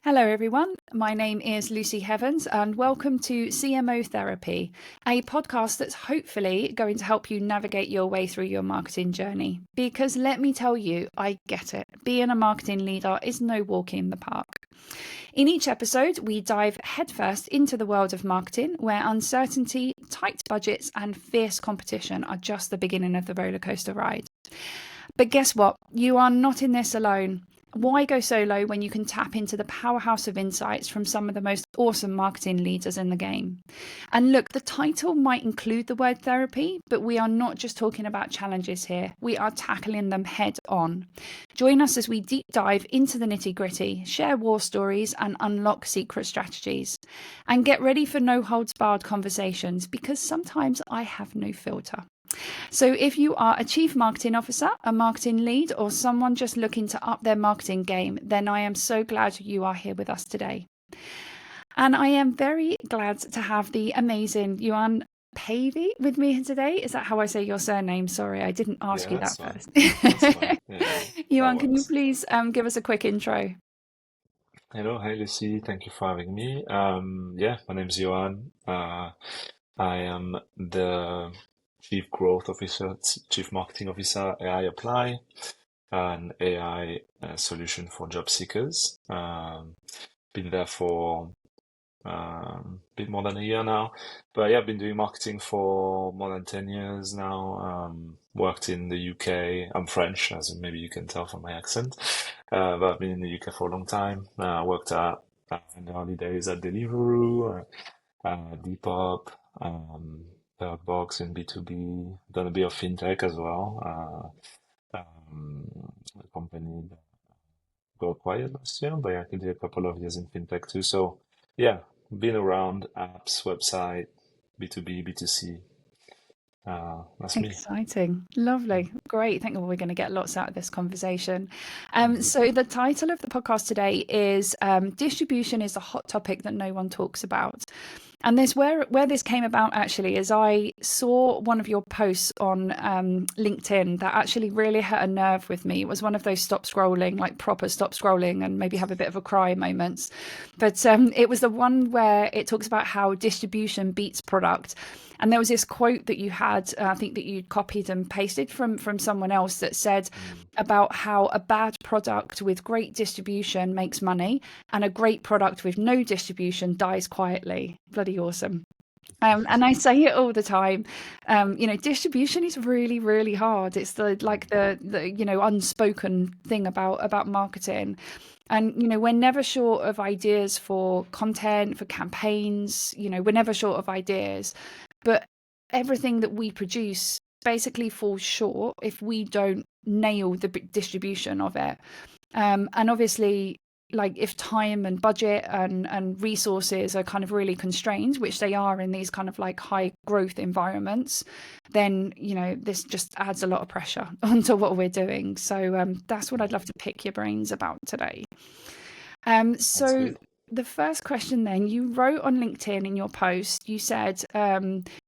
Hello, everyone. My name is Lucy Heavens, and welcome to CMO Therapy, a podcast that's hopefully going to help you navigate your way through your marketing journey. Because let me tell you, I get it. Being a marketing leader is no walk in the park. In each episode, we dive headfirst into the world of marketing, where uncertainty, tight budgets, and fierce competition are just the beginning of the rollercoaster ride. But guess what? You are not in this alone. Why go solo when you can tap into the powerhouse of insights from some of the most awesome marketing leaders in the game? And look, the title might include the word therapy, but we are not just talking about challenges here. We are tackling them head on. Join us as we deep dive into the nitty-gritty, share war stories, and unlock secret strategies. And get ready for no holds barred conversations, because sometimes I have no filter. So if you are a chief marketing officer, a marketing lead, or someone just looking to up their marketing game, then I am so glad you are here with us today. And I am very glad to have the amazing Yoann Pavy with me today. Is that how I say your surname? Sorry, I didn't ask you that That's fine. first. That's fine. Yeah, that Yoann, can you works. please give us a quick intro? Hello, hi Lucy. Thank you for having me. My name's Yoann. I am the Chief Growth Officer, Chief Marketing Officer, AI Apply, an AI solution for job seekers. Been there for a bit more than a year now. But yeah, I've been doing marketing for more than 10 years now. Worked in the UK. I'm French, as maybe you can tell from my accent. But I've been in the UK for a long time. Worked in the early days at Deliveroo, Depop, Box in B2B. Done a bit of fintech as well. A company that got acquired last year, but yeah, I did a couple of years in fintech too. So yeah, been around apps, website, B2B, B2C. That's me. Exciting. Lovely. Great. Think we're going to get lots out of this conversation. Mhm. So the title of the podcast today is Distribution is a Hot Topic That No One Talks About. And this where this came about actually is I saw one of your posts on LinkedIn that actually really hit a nerve with me. It was one of those stop scrolling, like proper stop scrolling and maybe have a bit of a cry moments. But it was the one where it talks about how distribution beats product. And there was this quote that you had, I think that you copied and pasted from someone else that said Mm. about how a bad product with great distribution makes money and a great product with no distribution dies quietly. Bloody awesome. And I say it all the time. Distribution is really, really hard. It's the unspoken thing about marketing. And, we're never short of ideas for content, for campaigns, we're never short of ideas. But everything that we produce basically falls short if we don't nail the distribution of it. And obviously, like if time and budget and resources are kind of really constrained, which they are in these kind of like high growth environments, then this just adds a lot of pressure onto what we're doing. So that's what I'd love to pick your brains about today. That's So good. the first question then, you wrote on LinkedIn in your post, you said,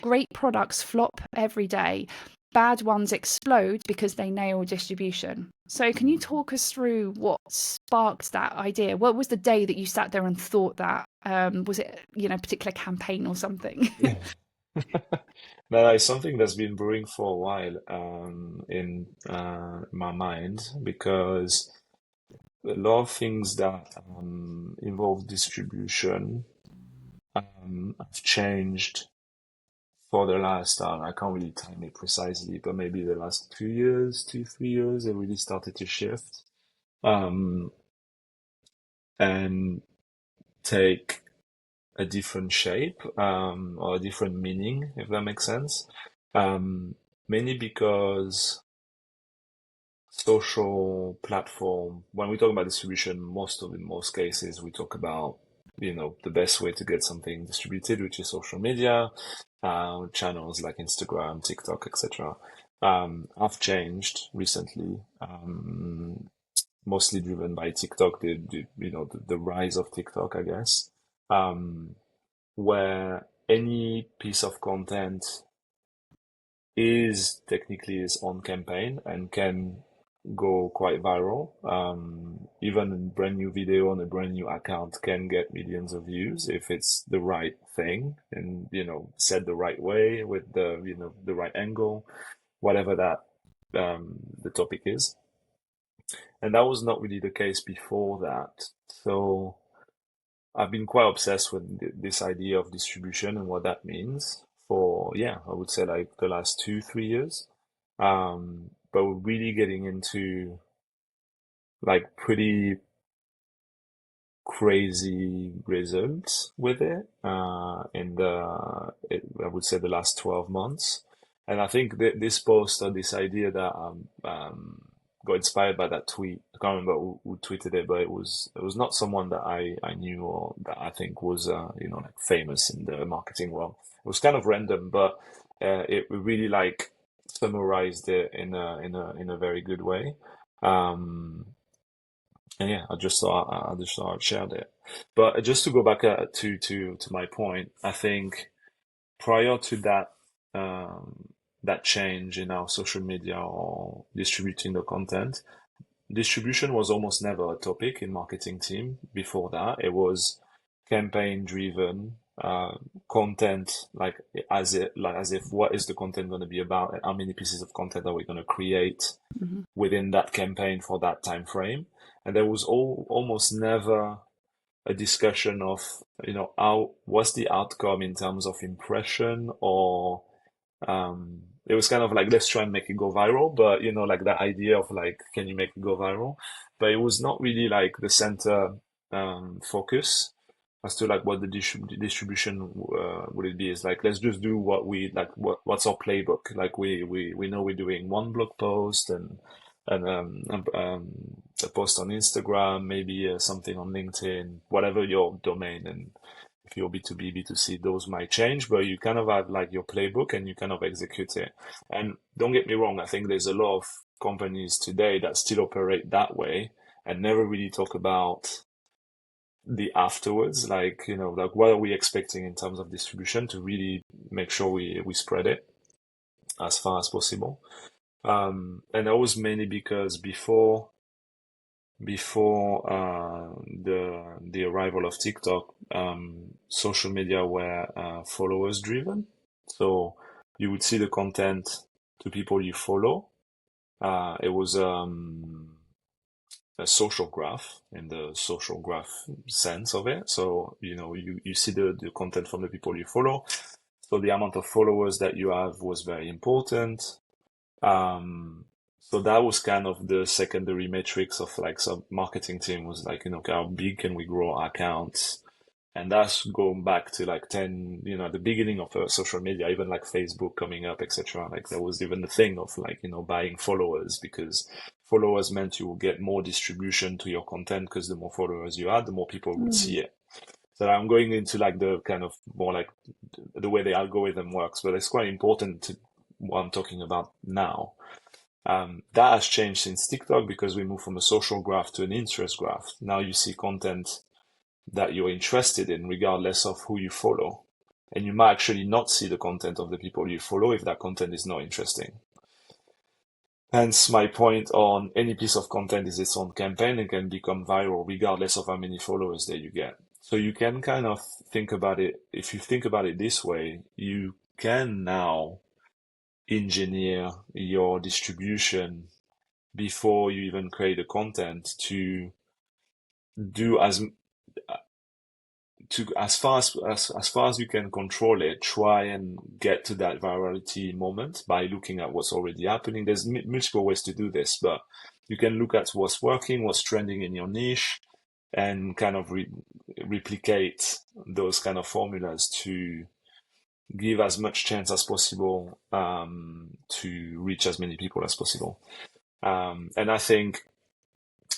great products flop every day. Bad ones explode because they nail distribution. So can you Mm. talk us through what sparked that idea? What was the day that you sat there and thought that? Was it, a particular campaign or something? Yeah. No, it's something that's been brewing for a while in my mind because a lot of things that involve distribution have changed for the last, I can't really time it precisely, but maybe the last 2 years, 3 years, it really started to shift um, and take a different shape or a different meaning, if that makes sense. Um, Mainly because social platform, when we talk about distribution, in most cases, we talk about, the best way to get something distributed, which is social media, channels like Instagram, TikTok, etc. Have changed recently, mostly driven by TikTok, the rise of TikTok, I guess, um, where any piece of content is technically its own campaign and can go quite viral. Even a brand new video on a brand new account can get millions of views if it's the right thing and, said the right way with the right angle, whatever that the topic is. And that was not really the case before that. So I've been quite obsessed with this idea of distribution and what that means for, yeah, I would say like the last 2, 3 years. But we're really getting into like pretty crazy results with it I would say the last 12 months. And I think that this post or this idea that got inspired by that tweet. I can't remember who tweeted it, but it was not someone that I knew or that I think was like famous in the marketing world. It was kind of random, but it really like summarized it in a very good way. Um, and yeah, I just thought I'd share that. But just to go back to my point, I think prior to that change in our social media or distributing the content, distribution was almost never a topic in marketing team. Before that, it was campaign driven, content as if what is the content going to be about, and how many pieces of content are we going to create Mm-hmm. within that campaign for that time frame. And there was almost never a discussion of, what's the outcome in terms of impression or it was kind of like, let's try and make it go viral, but like the idea of like, can you make it go viral? But it was not really like the center focus as to like what the distribution would it be. Is like, let's just do what we like, what's our playbook. Like we know we're doing one blog post and a post on Instagram, maybe something on LinkedIn, whatever your domain. And if you're B2B, B2C, those might change, but you kind of have like your playbook and you kind of execute it. And don't get me wrong, I think there's a lot of companies today that still operate that way and never really talk about the afterwards, like, like what are we expecting in terms of distribution to really make sure we spread it as far as possible. And that was mainly because before the arrival of TikTok, social media were followers driven. So you would see the content to people you follow. It was a social graph in the social graph sense of it. So you see the content from the people you follow. So the amount of followers that you have was very important. So that was kind of the secondary metrics of like some marketing team was like, okay, how big can we grow our accounts? And that's going back to like 10, at the beginning of social media, even like Facebook coming up, etc. Like there was even the thing of like, buying followers because followers meant you will get more distribution to your content because the more followers you had, the more people would see it. So I'm going into like the kind of more like the way the algorithm works, but it's quite important to what I'm talking about now. That has changed since TikTok because we moved from a social graph to an interest graph. Now you see content that you're interested in regardless of who you follow. And you might actually not see the content of the people you follow if that content is not interesting. Hence my point on any piece of content is its own campaign and can become viral regardless of how many followers that you get. So you can kind of think about it, if you think about it this way, you can now engineer your distribution before you even create the content to do as far as you can control it, try and get to that virality moment by looking at what's already happening. There's multiple ways to do this, but you can look at what's working, what's trending in your niche, and kind of replicate those kind of formulas to give as much chance as possible to reach as many people as possible. And I think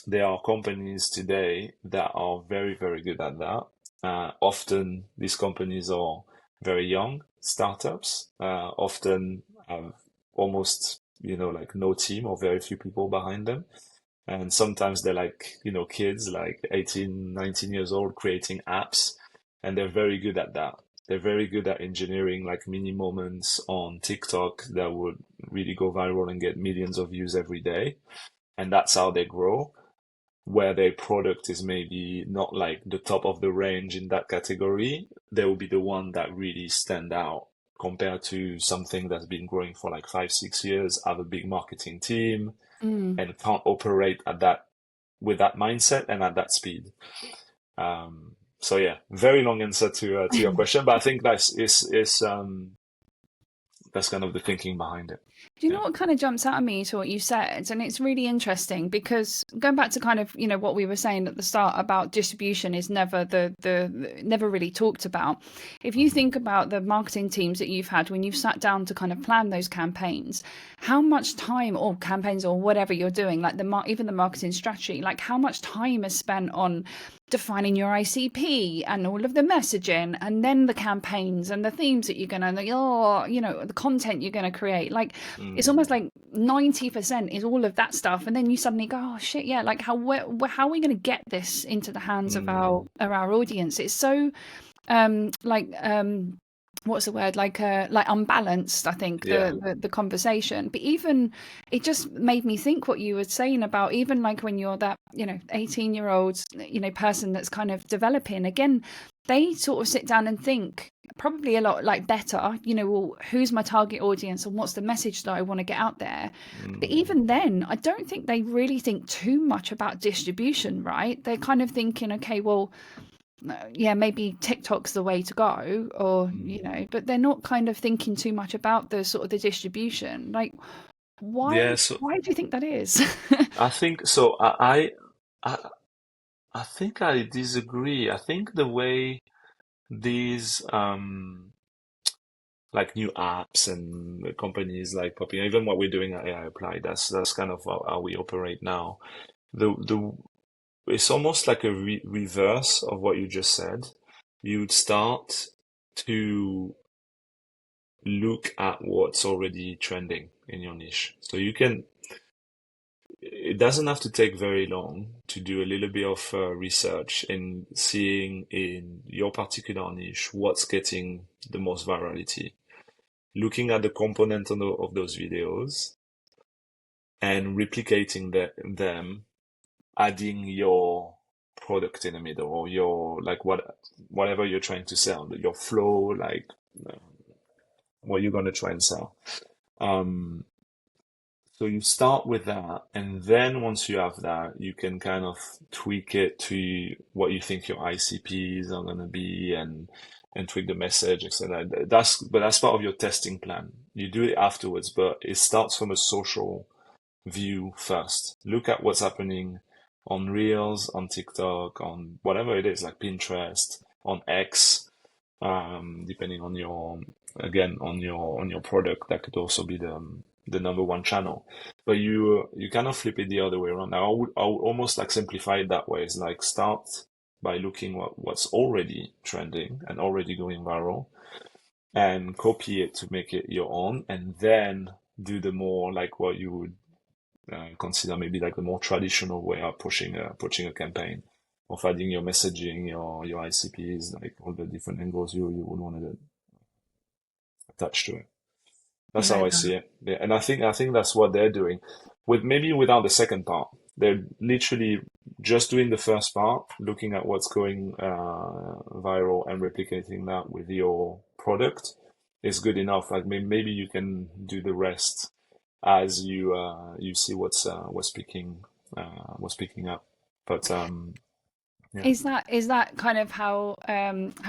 there are companies today that are very, very good at that. Often these companies are very young startups, often have almost, like no team or very few people behind them. And sometimes they're like, kids like 18, 19 years old creating apps, and they're very good at that. They're very good at engineering like mini moments on TikTok that would really go viral and get millions of views every day. and that's how they grow. Where their product is maybe not like the top of the range in that category, they will be the one that really stand out compared to something that's been growing for like 5, 6 years, have a big marketing team, Mm. and can't operate at that with that mindset and at that speed. So yeah, very long answer to your question, but I think that's kind of the thinking behind it. Do you know Yeah. what kind of jumps out at me to what you said? And it's really interesting because going back to kind of, what we were saying at the start about distribution is never never really talked about. If you Mhm. think about the marketing teams that you've had when you've sat down to kind of plan those campaigns, how much time or campaigns or whatever you're doing, like even the marketing strategy, like how much time is spent on defining your ICP and all of the messaging and then the campaigns and the themes that you're going to, the content you're going to create. Like, it's almost Mm. like 90% is all of that stuff, and then you suddenly go, oh shit, yeah, like how are we going to get this into the hands of Mm. our audience? It's so like what's the word, like unbalanced, I think, Yeah. the conversation. But even it just made me think what you were saying about even like when you're that 18-year-old person that's kind of developing again, they sort of sit down and think probably a lot like better, well, who's my target audience and what's the message that I want to get out there. But Mm. even then, I don't think they really think too much about distribution, right? They're kind of thinking, okay, well, yeah, maybe TikTok's the way to go, or Mm. but they're not kind of thinking too much about the sort of the distribution. Like, Yeah. why So why do you think that is? I think so. I I think I disagree. I think the way these like new apps and companies like popping, even what we're doing at AI Apply, that's kind of how we operate now. The It's almost like a reverse of what you just said. You'd start to look at what's already trending in your niche. So it doesn't have to take very long to do a little bit of research in seeing in your particular niche what's getting the most virality, looking at the component of those videos and replicating them, adding your product in the middle or your like whatever you're trying to sell, your flow, like uh, what you're gonna try and sell. Um, so you start with that, and then once you have that, you can kind of tweak it to what you think your ICPs are gonna be, and tweak the message, etc. That's part of your testing plan. You do it afterwards, but it starts from a social view first. Look at what's happening on Reels, on TikTok, on whatever it is, like Pinterest, on X, depending on your, again, on your product. That could also be the number one channel. But you kind of flip it the other way around. Now, I would almost like simplify it that way. It's like start by looking what's already trending and already going viral, and copy it to make it your own, and then do the more like what you would consider maybe like the more traditional way of pushing a campaign, of adding your messaging, your ICPs, like all the different angles you would want to attach to it. That's how No, I see it. Yeah, and I think that's what they're doing, with maybe without the second part. They're literally just doing the first part, looking at what's going viral and replicating that with your product is good enough. Like maybe you can do the rest as you see what's picking up. But yeah, is that kind of how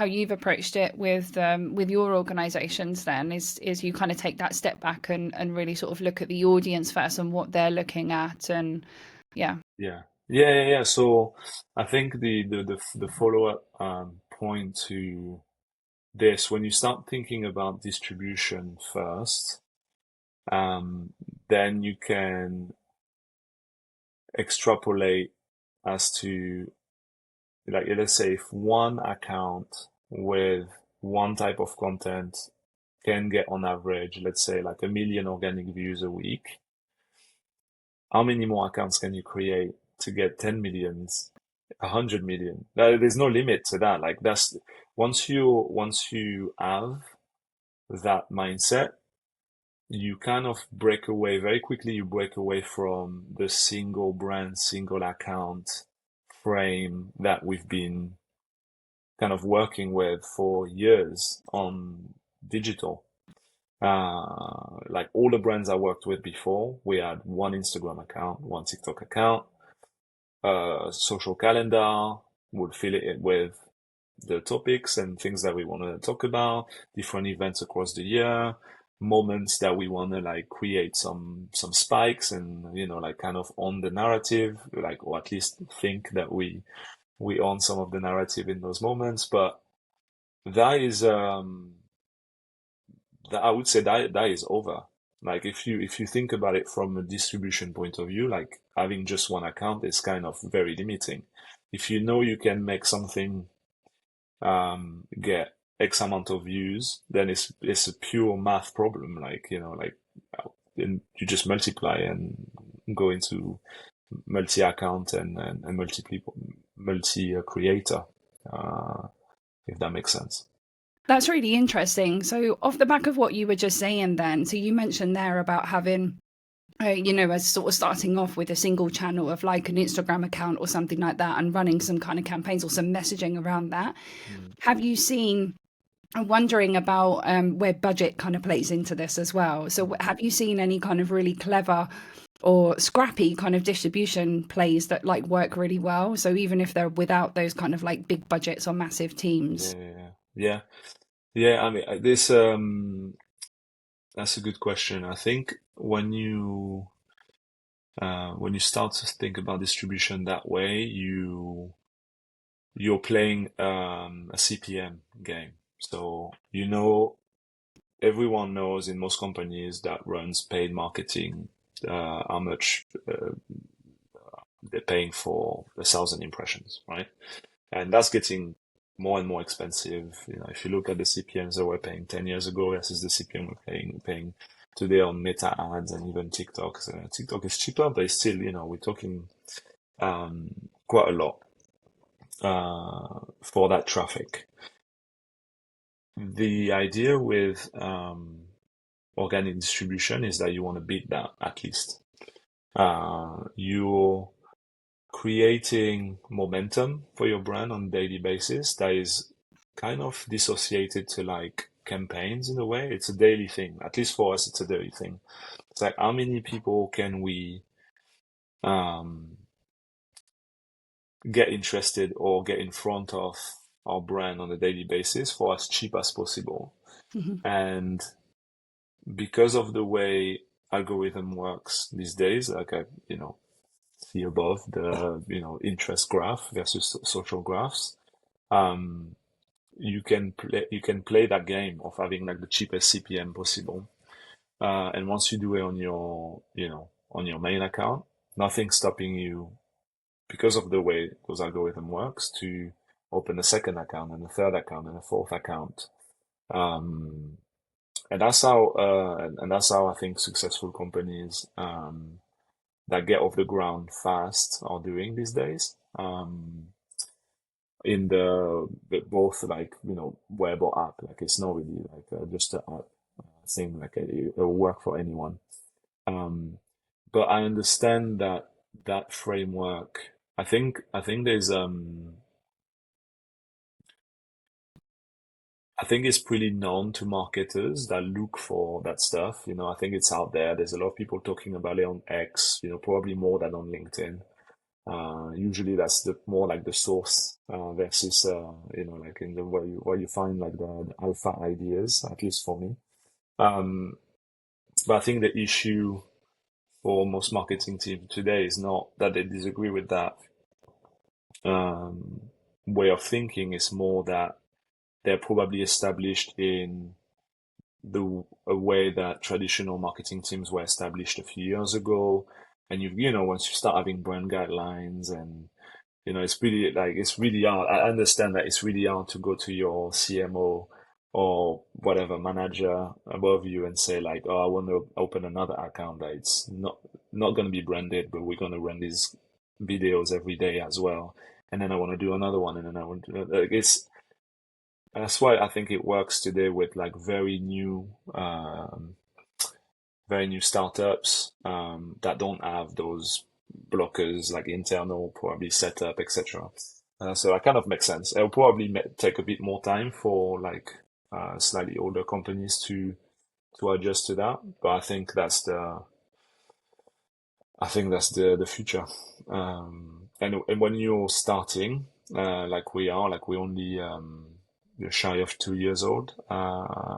you've approached it with your organizations then? Is you kind of take that step back and really sort of look at the audience first and what they're looking at, and yeah. yeah. So I think the follow-up point to this, when you start thinking about distribution first, um, then you can extrapolate as to, like, let's say if one account with one type of content can get on average, let's say like 1 million organic views a week, how many more accounts can you create to get 10 millions, 100 million? There's no limit to that. Like that's once you have that mindset, you kind of break away very quickly. You break away from the single brand, single account frame that we've been kind of working with for years on digital. Like all the brands I worked with before, we had one Instagram account, one TikTok account, social calendar, would fill it with the topics and things that we want to talk about, different events across the year, moments that we want to like create some spikes and like kind of own the narrative, like or at least think that we own some of the narrative in those moments. But that is that I would say that is over. Like if you think about it from a distribution point of view, like having just one account is kind of very limiting. If you know you can make something get X amount of views, then it's a pure math problem. Like then you just multiply and go into multi-account and multi creator, if that makes sense. That's really interesting. So, off the back of what you were just saying, then, so you mentioned there about having, as sort of starting off with a single channel of like an Instagram account or something like that and running some kind of campaigns or some messaging around that. Mm. Have you seen, I'm wondering about where budget kind of plays into this as well. So, have you seen any kind of really clever or scrappy kind of distribution plays that like work really well? So, even if they're without those kind of like big budgets or massive teams. Yeah. I mean, this that's a good question. I think when you start to think about distribution that way, you're playing a CPM game. So everyone knows in most companies that runs paid marketing how much they're paying for 1,000 impressions, right? And that's getting more and more expensive. If you look at the CPMs that we're paying 10 years ago versus the CPM we're paying today on Meta ads and even TikTok. So TikTok is cheaper, but it's still, we're talking quite a lot for that traffic. The idea with organic distribution is that you want to beat that at least. You're creating momentum for your brand on a daily basis that is kind of dissociated to like campaigns in a way. It's a daily thing. At least for us, it's a daily thing. It's like how many people can we um, get interested or get in front of our brand on a daily basis for as cheap as possible. Mhm. And because of the way algorithm works these days, like see above the interest graph versus social graphs, um, you can play that game of having like the cheapest CPM possible. And once you do it on your main account, nothing's stopping you because of the way those algorithm works to open a second account and a third account and a fourth account. Um, and that's how I think successful companies that get off the ground fast are doing these days. In the both like web or app, like it's not really like just a app thing, like it'll work for anyone. Um, but I understand that framework. I think it's pretty known to marketers that look for that stuff. I think it's out there. There's a lot of people talking about it on X, probably more than on LinkedIn. Usually that's the more like the source versus like in the where you find like the alpha ideas, at least for me. Um, but I think the issue for most marketing teams today is not that they disagree with that um, way of thinking. It's more that they're probably established in a way that traditional marketing teams were established a few years ago. And once you start having brand guidelines and it's really hard. I understand that it's really hard to go to your CMO or whatever manager above you and say like, oh, I want to open another account that it's not going to be branded, but we're going to run these videos every day as well. And then I want to do another one, and then I want to like that's why I think it works today with like very new very new startups that don't have those blockers like internal probably setup, etc. So that kind of makes sense. It'll probably take a bit more time for like slightly older companies to adjust to that, but I think that's the future. And when you're starting, like we are, like we only you're shy of 2 years old at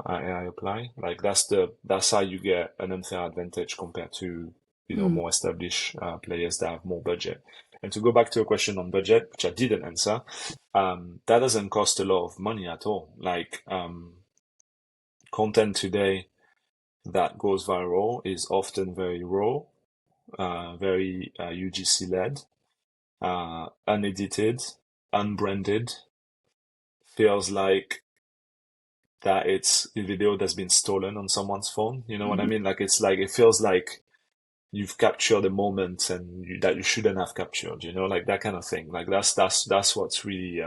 AI Apply. Like that's how you get an unfair advantage compared to more established players that have more budget. And to go back to a question on budget, which I didn't answer, that doesn't cost a lot of money at all. Like content today that goes viral is often very raw, very UGC led, unedited, unbranded. Feels like that it's a video that's been stolen on someone's phone. You know what I mean? Like it feels like you've captured a moment that you shouldn't have captured. Like that kind of thing. Like that's what's really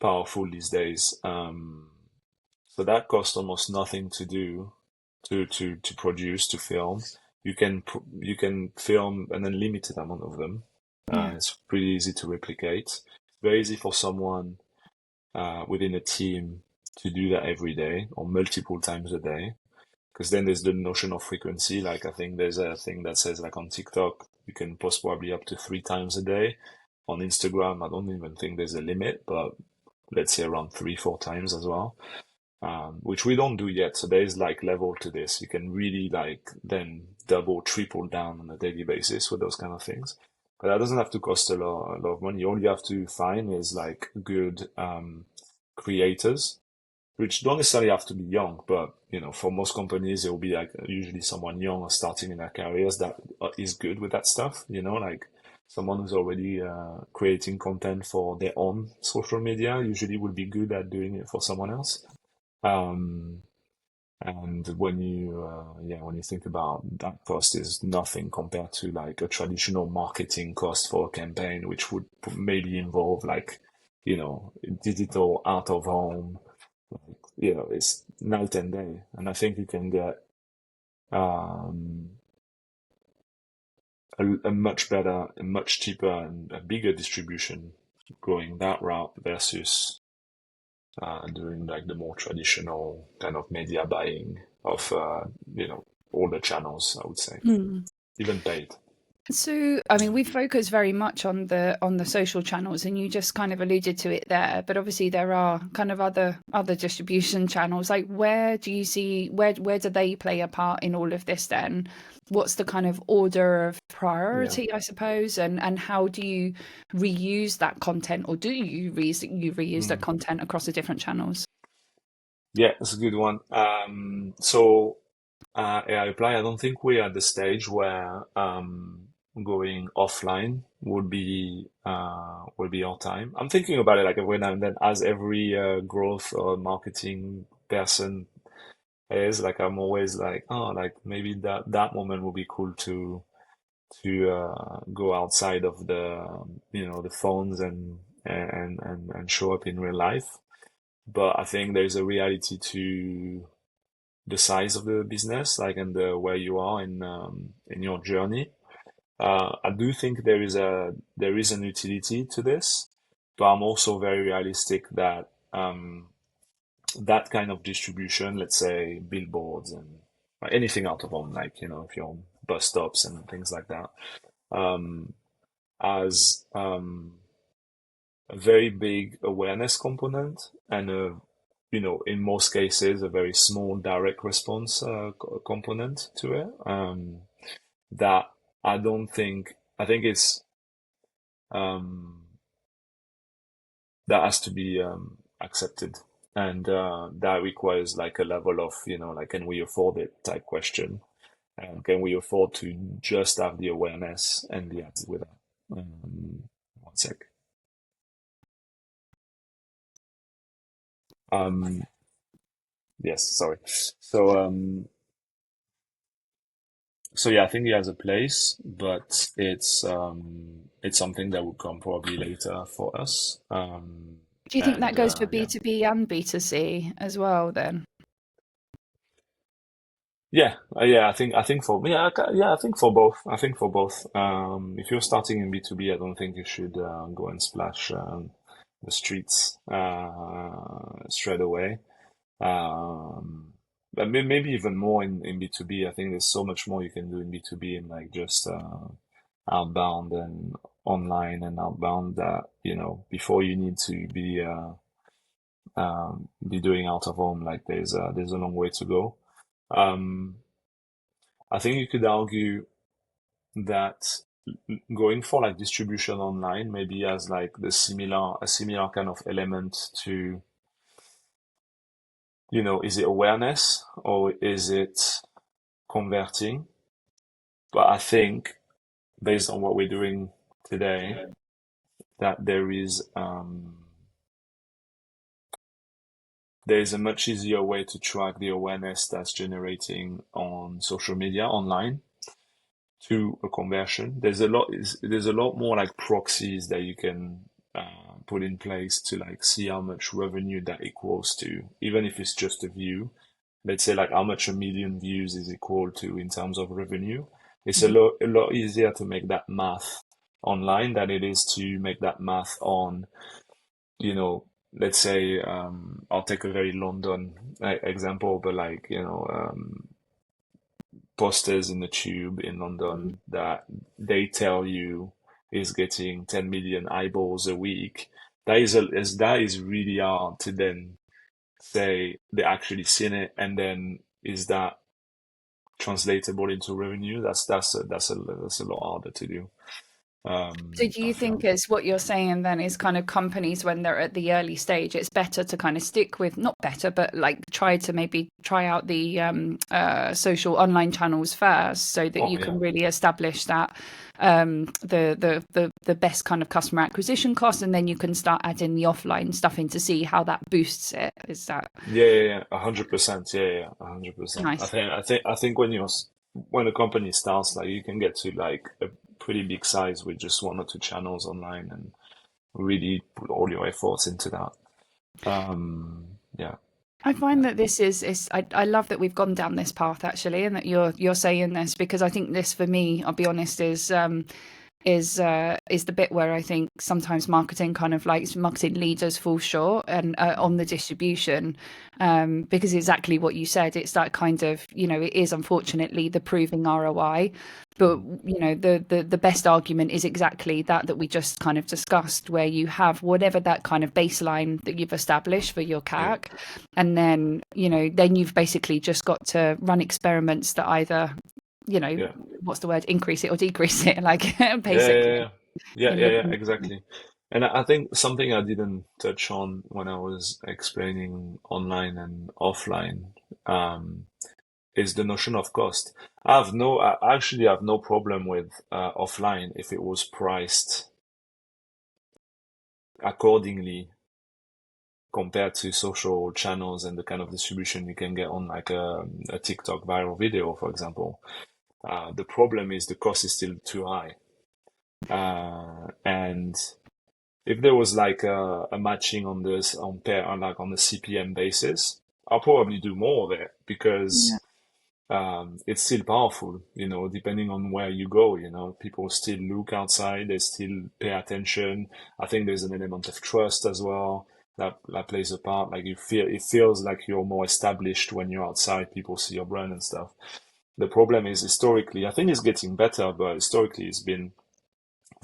powerful these days. So that costs almost nothing to do, to produce, to film. You can film an unlimited amount of them. It's pretty easy to replicate. It's very easy for someone within a team to do that every day or multiple times a day. Because then there's the notion of frequency. Like I think there's a thing that says like on TikTok, you can post probably up to 3 times a day. On Instagram, I don't even think there's a limit, but let's say around 3-4 times as well. Which we don't do yet. So there's like level to this. You can really like then double, triple down on a daily basis with those kind of things. But that doesn't have to cost a lot of money. All you have to find is like good creators, which don't necessarily have to be young, but for most companies, it will be like usually someone young or starting in their careers that is good with that stuff. Like someone who's already creating content for their own social media usually would be good at doing it for someone else. And when you think about that cost is nothing compared to like a traditional marketing cost for a campaign, which would maybe involve like, digital out of home, it's night and day. And I think you can get a much better, a much cheaper and a bigger distribution going that route versus doing like the more traditional kind of media buying of all the channels, I would say, even paid. So, I mean, we focus very much on the social channels, and you just kind of alluded to it there. But obviously, there are kind of other distribution channels. Like, where do you see where do they play a part in all of this? Then, what's the kind of order of priority, I suppose, and how do you reuse that content, or do you reuse that content across the different channels? Yeah, that's a good one. So AI Apply, I don't think we're at the stage where going offline would be our time. I'm thinking about it like every now and then, as every growth or marketing person is. Like I'm always like, oh, like maybe that moment will be cool to go outside of the phones and show up in real life. But I think there's a reality to the size of the business, like and the where you are in your journey. I do think there is an utility to this, but I'm also very realistic that that kind of distribution, let's say billboards and anything out of home, like if you're on bus stops and things like that, as a very big awareness component and in most cases, a very small direct response component to it. That I think it's that has to be accepted, and that requires like a level of like, can we afford it type question, and can we afford to just have the awareness and the ads with that. One sec. Yes, sorry. So yeah, I think it has a place, but it's something that will come probably later for us. Do you think that And goes for yeah, B2B and B2C as well? Then. Yeah. I think for me, I think for both. I think for both. If you're starting in B2B, I don't think you should go and splash the streets straight away. But maybe even more in B2B. I think there's so much more you can do in B2B in like just outbound and online and outbound that, before you need to be doing out of home, like there's a long way to go. Um, I think you could argue that going for like distribution online maybe has like a similar kind of element to, is it awareness or is it converting? But I think based on what we're doing today, that there is a much easier way to track the awareness that's generating on social media online to a conversion. There's a lot more like proxies that you can put in place to like see how much revenue that equals to, even if it's just a view. Let's say like how much a million views is equal to in terms of revenue. It's a lot easier to make that math online than it is to make that math on, let's say, I'll take a very London example, but like, posters in the tube in Mm. London that they tell you is getting 10 million eyeballs a week. That is really hard to then say they actually seen it, and then is that translatable into revenue? That's a lot harder to do. So do I you think, feel. as what you're saying then, is kind of companies when they're at the early stage, it's better to kind of stick with, not better, but like try out the social online channels first, so that Oh you yeah, can really establish that the best kind of customer acquisition cost, and then you can start adding the offline stuff in to see how that boosts it. Is that yeah, 100%, yeah, 100%. I nice? think I think I think when a company starts, like you can get to like a pretty big size with just one or two channels online and really put all your efforts into that. Yeah, I find yeah, that I love that we've gone down this path actually, and that you're saying this, because I think this, for me, I'll be honest, is the bit where I think sometimes marketing leaders fall short and on the distribution, because exactly what you said, it's that kind of, it is unfortunately the proving ROI, but mm, the best argument is exactly that we just kind of discussed, where you have whatever that kind of baseline that you've established for your yeah, CAC, and then then you've basically just got to run experiments that either, yeah. what's the word, increase it or decrease it, like, Yeah, yeah, basically, yeah, yeah, in yeah, your yeah, exactly. And I think something I didn't touch on when I was explaining online and offline, um, is the notion of cost. I actually have no problem with offline if it was priced accordingly compared to social channels and the kind of distribution you can get on like a TikTok viral video, for example. The problem is the cost is still too high. And if there was like a matching on this on pair on like on the CPM basis, I'll probably do more of it because it's still powerful, depending on where you go, people still look outside, they still pay attention. I think there's an element of trust as well that plays a part. Like it feels like you're more established when you're outside, people see your brand and stuff. The problem is historically, I think it's getting better, but historically it's been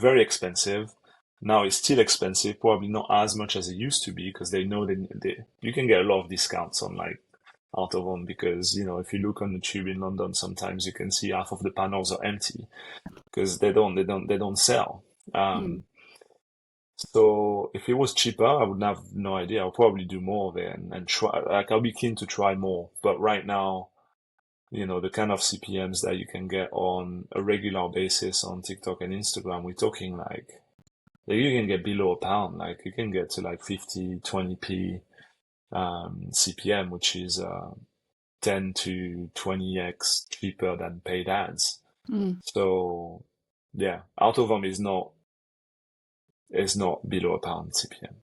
very expensive. Now it's still expensive, probably not as much as it used to be because they know you can get a lot of discounts on like out of home because if you look on the tube in London, sometimes you can see half of the panels are empty because they don't sell. Mm. Um, so if it was cheaper, I would have no idea. I'll probably do more of it and try. Like I'll be keen to try more, but right now, the kind of CPMs that you can get on a regular basis on TikTok and Instagram, we're talking like you can get below a pound. Like you can get to like 50, 20p CPM, which is 10 to 20x cheaper than paid ads. Mm. So yeah, out of them is not below a pound CPM.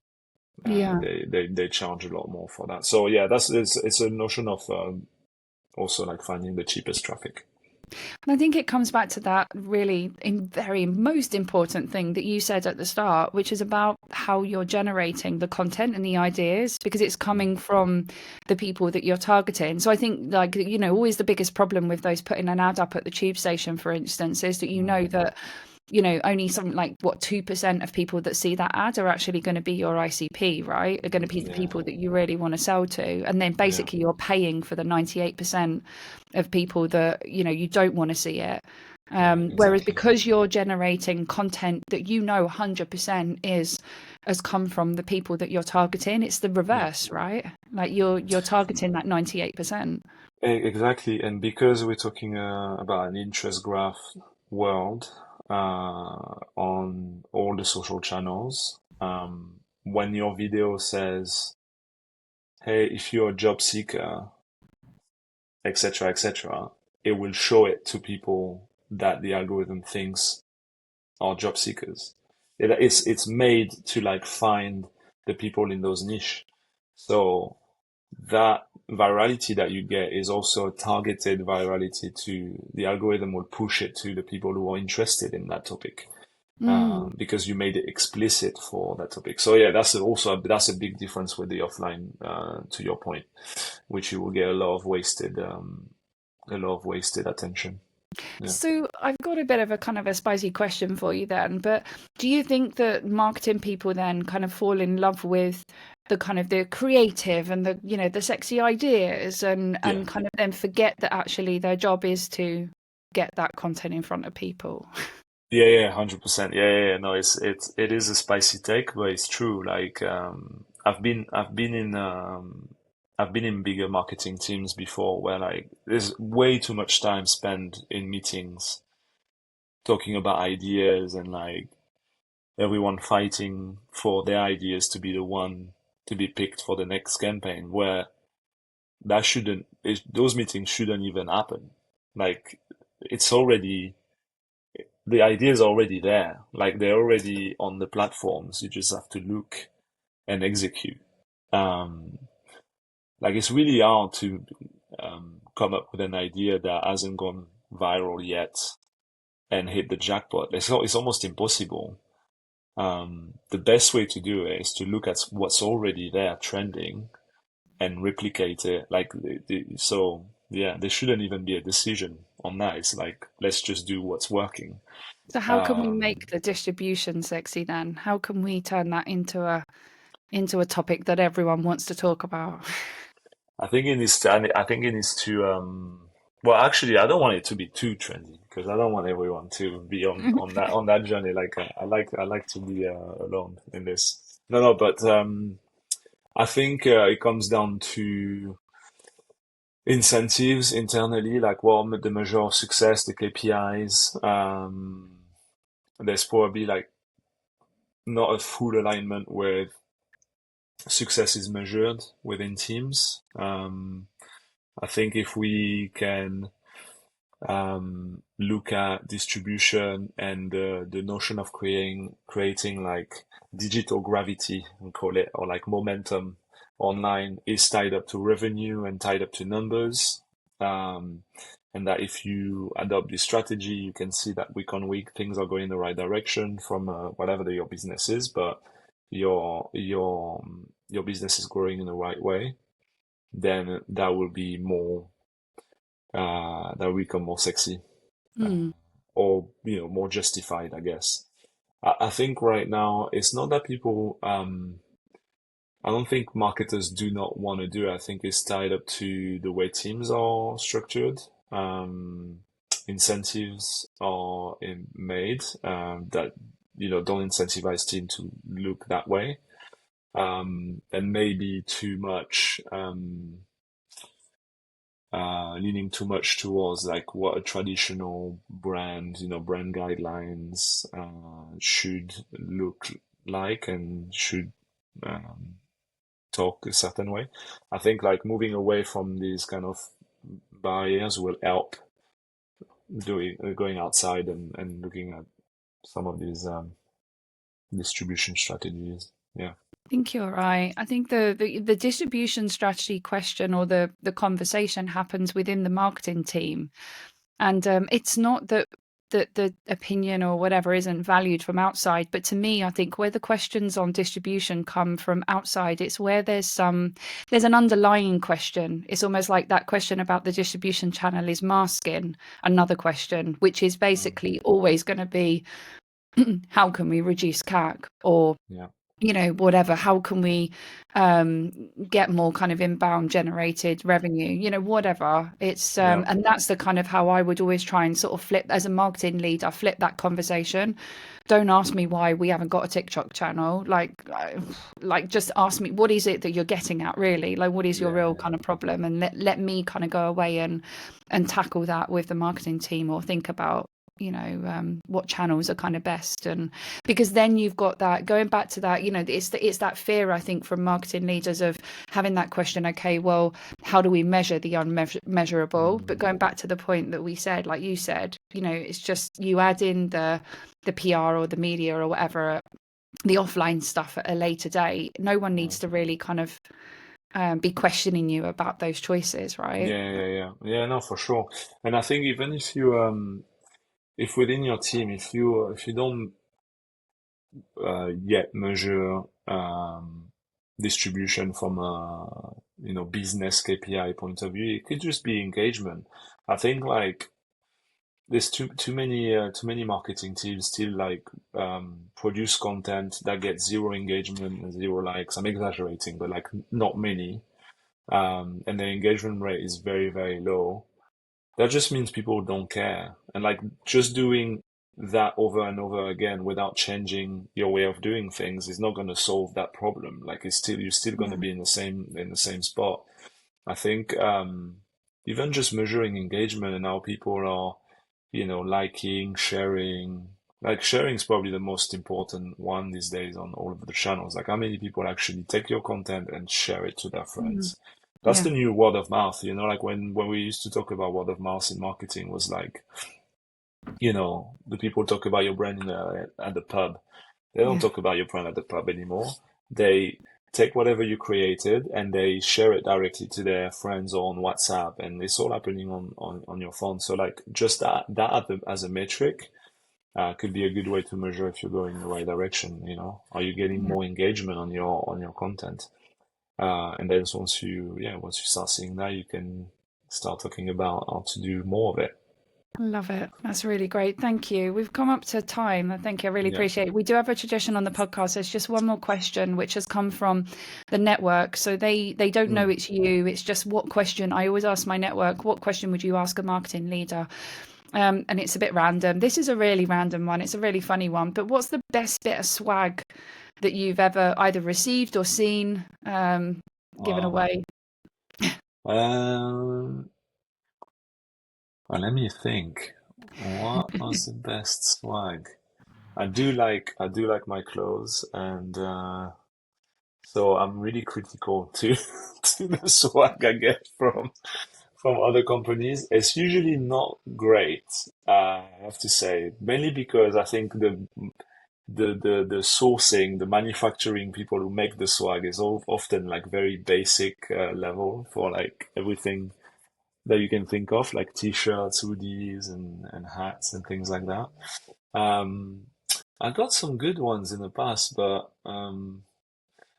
Yeah. They charge a lot more for that. So yeah, it's a notion of also like finding the cheapest traffic. And I think it comes back to that really very most important thing that you said at the start, which is about how you're generating the content and the ideas, because it's coming from the people that you're targeting. So I think, like, always the biggest problem with those putting an ad up at the tube station, for instance, is that that only something like 2% of people that see that ad are actually going to be your ICP, right? Are going to be the Yeah, people that you really want to sell to. And then yeah, basically you're paying for the 98% of people that, you don't want to see it. yeah, Whereas exactly. because you're generating content that 100% has come from the people that you're targeting, it's the Yeah, reverse, right? Like you're targeting that 98%. exactly. And because we're talking about an interest graph world on all the social channels, when your video says, "Hey, if you're a job seeker," etc., etc., it will show it to people that the algorithm thinks are job seekers. It's made to like find the people in those niche. So that virality that you get is also targeted virality to the algorithm will push it to the people who are interested in that topic. Mm. Because you made it explicit for that topic. So yeah, that's a big difference with the offline, to your point, which you will get a lot of wasted attention. Yeah. So I've got a bit of a kind of a spicy question for you then, but do you think that marketing people then kind of fall in love with the kind of the creative and the the sexy ideas Yeah. and kind of then forget that actually their job is to get that content in front of people? Yeah, yeah, 100%. Yeah, yeah, yeah. No, it is a spicy take, but it's true. Like, I've been in bigger marketing teams before where like there's way too much time spent in meetings talking about ideas and like everyone fighting for their ideas to be the one to be picked for the next campaign, where those meetings shouldn't even happen. Like, it's already the idea is already there. Like they're already on the platforms. You just have to look and execute. Um, like it's really hard to come up with an idea that hasn't gone viral yet and hit the jackpot. It's almost impossible. The best way to do it is to look at what's already there trending and replicate it. Like so, yeah, there shouldn't even be a decision on that. It's like let's just do what's working. So how can we Um, make the distribution sexy then? How can we turn that into a topic that everyone wants to talk about? I think it needs to. Well, actually, I don't want it to be too trendy because I don't want everyone to be on that journey. Like I like to be alone in this. No, no, but I think it comes down to incentives internally, like the measure of success, the KPIs. There's probably like not a full alignment with success is measured within teams. I think if we can look at distribution and the notion of creating like digital gravity, we call it, or like momentum online is tied up to revenue and tied up to numbers. Um, and that if you adopt this strategy, you can see that week on week things are going in the right direction from whatever your business is, but your business is growing in the right way, then that will be more that will become more sexy, uh, Mm. or more justified, I guess. I think right now it's not that people. I don't think marketers do not want to do it. I think it's tied up to the way teams are structured. Incentives are made that don't incentivize team to look that way, and maybe too much. Leaning too much towards like what a traditional brand, brand guidelines should look like and should um, talk a certain way. I think like moving away from these kind of barriers will help going outside and looking at some of these distribution strategies. Yeah. think you're right. I think the distribution strategy question or the conversation happens within the marketing team. And it's not that the opinion or whatever isn't valued from outside, but to me, I think where the questions on distribution come from outside, it's where there's an underlying question. It's almost like that question about the distribution channel is masking another question, which is Mm. basically always going to be how can we reduce CAC, or Yeah. whatever, how can we get more kind of inbound generated revenue, whatever it's Yeah. and that's the kind of how I would always try and sort of flip as a marketing lead. I flip that conversation. Don't ask me why we haven't got a TikTok channel. Like just ask me, what is it that you're getting at, really? Like, what is your Yeah. real Yeah. kind of problem, and let me kind of go away and tackle that with the marketing team, or think about what channels are kind of best. And because then you've got that, going back to that, it's that fear, I think, from marketing leaders of having that question, okay, well, how do we measure the unmeasurable? But Mm. going back to the point that we said, like you said, it's just you add in the PR or the media or whatever, the offline stuff at a later date. No one Mm. needs to really kind of be questioning you about those choices, right? Yeah, yeah, yeah. Yeah, no, for sure. And I think even if within your team, if you don't yet measure distribution from a business KPI point of view, it could just be engagement. I think like there's too many marketing teams still like produce content that gets zero engagement and zero likes. I'm exaggerating, but like not many. And the engagement rate is very, very low. That just means people don't care. And like just doing that over and over again without changing your way of doing things is not going to solve that problem. Like you're still going to Yeah. be in the same spot. I think even just measuring engagement and how people are, liking, sharing. Like sharing is probably the most important one these days on all of the channels. Like how many people actually take your content and share it to their Mm. friends. That's Yeah. the new word of mouth, like when we used to talk about word of mouth in marketing was like, the people talk about your brand at the pub. They don't Yeah. talk about your brand at the pub anymore. They take whatever you created and they share it directly to their friends or on WhatsApp, and it's all happening on your phone. So like just as a metric could be a good way to measure if you're going in the right direction. Are you getting Yeah. more engagement on your content? And then once you start seeing that, you can start talking about how to do more of it. Love it. That's really great. Thank you. We've come up to time. Thank you. I really Yeah. appreciate it. We do have a tradition on the podcast. There's just one more question, which has come from the network. So they don't know Mm. it's you. It's just, what question I always ask my network, what question would you ask a marketing leader? And it's a bit random. This is a really random one. It's a really funny one. But what's the best bit of swag that you've ever either received or seen given Wow. away? Um, well, let me think. What was the best swag? I do like my clothes, and so I'm really critical to to the swag I get from other companies. It's usually not great, I have to say, mainly because I think the sourcing, the manufacturing people who make the swag is often like very basic level for like everything that you can think of, like t-shirts, hoodies, and hats and things like that. Um, I got some good ones in the past, but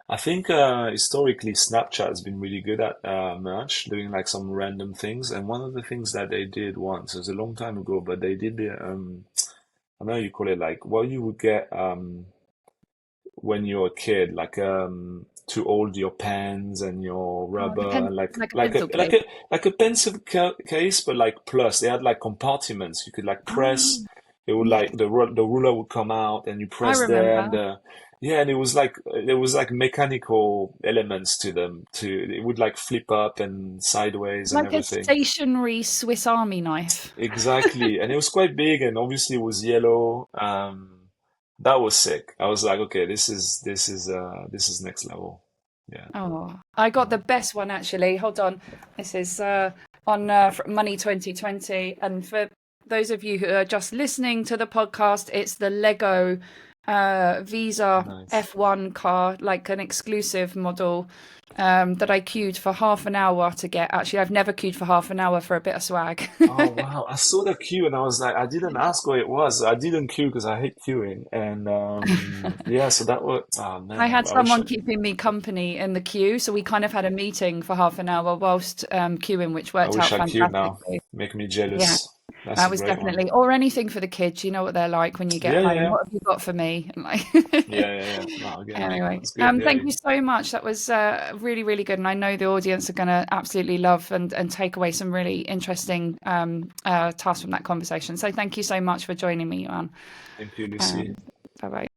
I think historically Snapchat has been really good at merch, doing like some random things. And one of the things that they did once, it was a long time ago, but they did I know you call it like what you would get when you're a kid, like to hold your pens and your Oh, the rubber, pen, and like like a like a pencil like case. a like a pencil case, but like plus they had like compartments. You could like press. Oh, It would yeah, like the ruler would come out, and you I press there, and remember. yeah, and it was like there was like mechanical elements to them. It would like flip up and sideways and Like a everything. stationary Swiss Army knife. Exactly. And it was quite big and obviously it was yellow. That was sick. I was like, okay, this is next level. Yeah. Oh, I got Yeah. the best one actually. Hold on. This is on Money 2020. And for those of you who are just listening to the podcast, it's the Lego Visa Nice. F1 car, like an exclusive model, that I queued for half an hour to get. Actually, I've never queued for half an hour for a bit of swag. Oh wow, I saw the queue and I was like, I didn't ask what it was. I didn't queue because I hate queuing. And yeah, so that was, oh I man, had I wish someone keeping me company in the queue, so we kind of had a meeting for half an hour whilst queuing, which I worked wish out I queued now. fantastically. Make me Yeah, jealous. That's that a was great one. definitely, or anything for the kids. You know what they're like when you get Yeah, yeah, home. yeah. What have you got for me? And like, Yeah, yeah, yeah. No, I get it. anyway, That's good. Yeah. thank you so much. That was really, really good, and I know the audience are going to absolutely love and take away some really interesting tasks from that conversation. So thank you so much for joining me, Yoann. Thank you, Um, Lucy. bye bye.